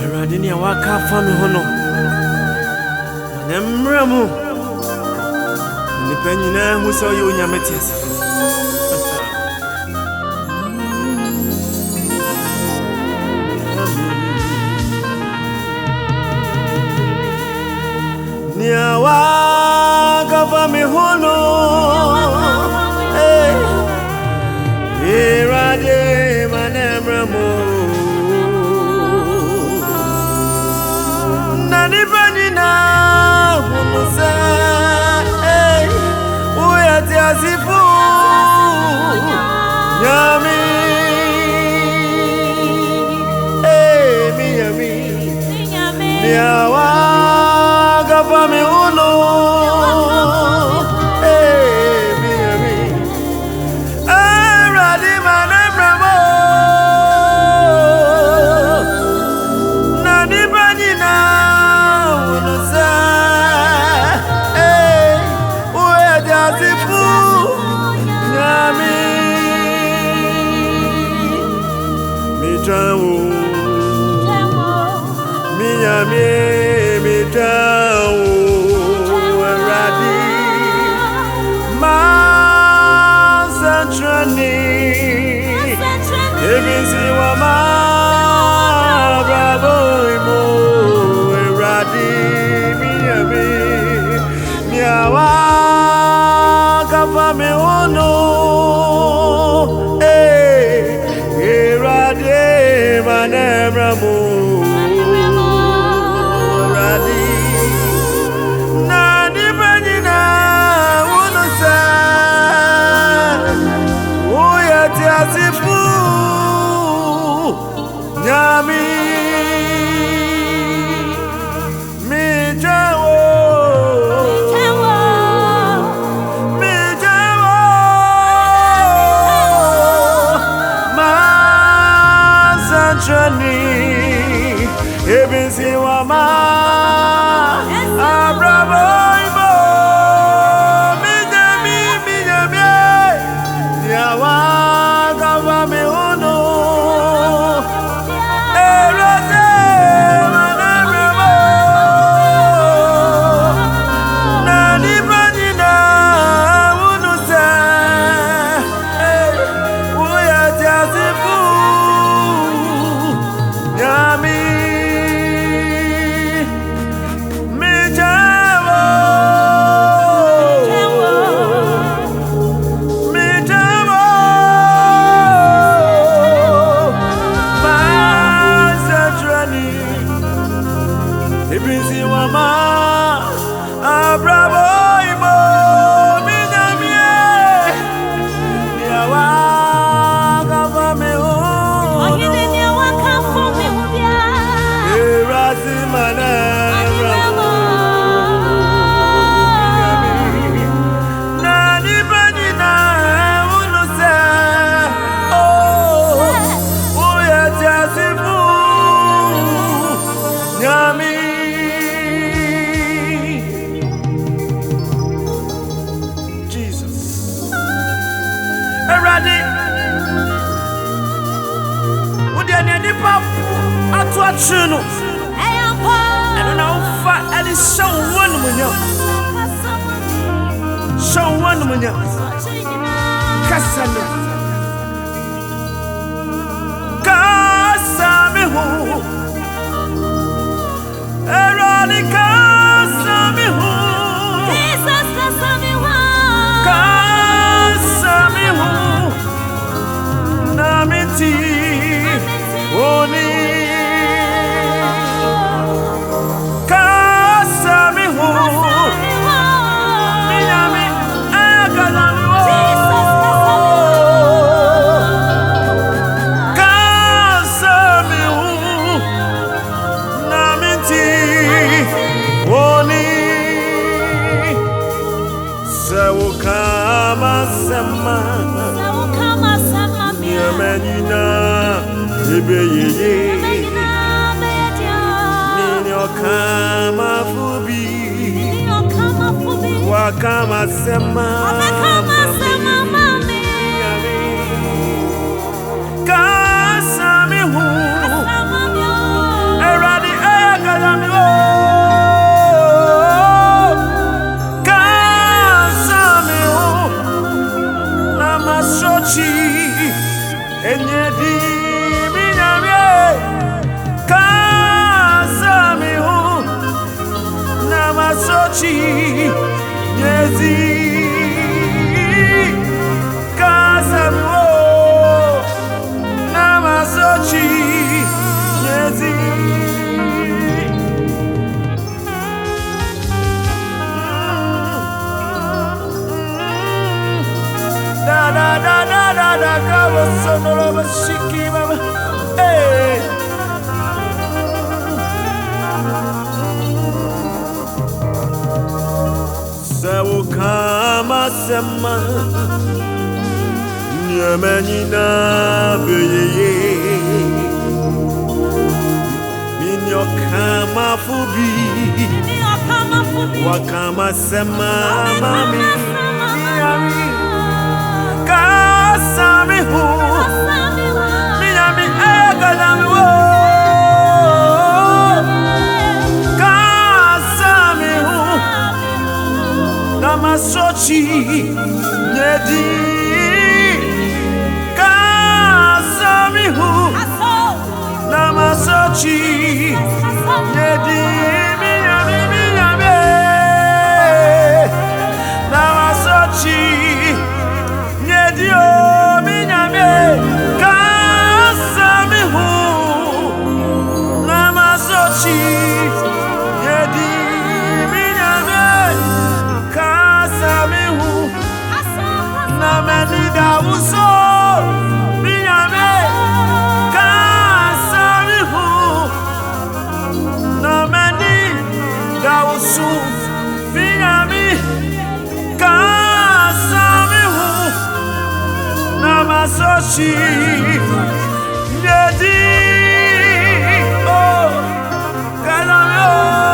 Eradini waka fami hono. Nemremu. Ni penyina hu so yo nyameti asefo. Ni waka fami hono. Erade manemremu. Nani banina hunuse uyati asifu nyami miyami niawa gafami uno miyami eradi manemremo nani banina mi tao eradi masantrani ebisi wa ma bravo imo eradi mi niawa kafa me ono eradi manemramo Asifu nyami mijawo masantrani ebisi wa ma abrabo ibo minyami yawa me uno erade manemremo nani banina unuse uya jasifu nyami Ibisi wa ma abrabo imo minyamie niawa kafa me ho ohini niawa kafa me ho bia erasi mana nani banina unuse uya jasifu nyami Eradi Udiani nipa atu atunu eno na ufa edi show one munya kasano kasami hu Eradi kasami hu Jesus kasami hu kasami hu namiti oni kasami hu minyami ayakazami hu kasami hu namiti oni sawo kama sema Menina ebeyeye Ninyo kama fubi Wakama sema mami Kasami hu Era Namasochi Nyezi Kasamo Namasochi Nyezi Da da da da da da Kabo sonoro bashiki baba Hey Sawo kama sema Nyamenina beyeye Minyo kama fubi Wakama sema mami Miami Kasami hu Miami egalami wo Kasami hu Namasochi Nyedi Kasami hu Namasochi Nyedi Miami Miami Namasochi Nyedi o Miami Kasami hu Namasochi Nyedi Nameni Dawuso Minyame Kasamihu Nameni Dawusu Minyame Kasamihu Namasochi Nyedi Oh Kasamihu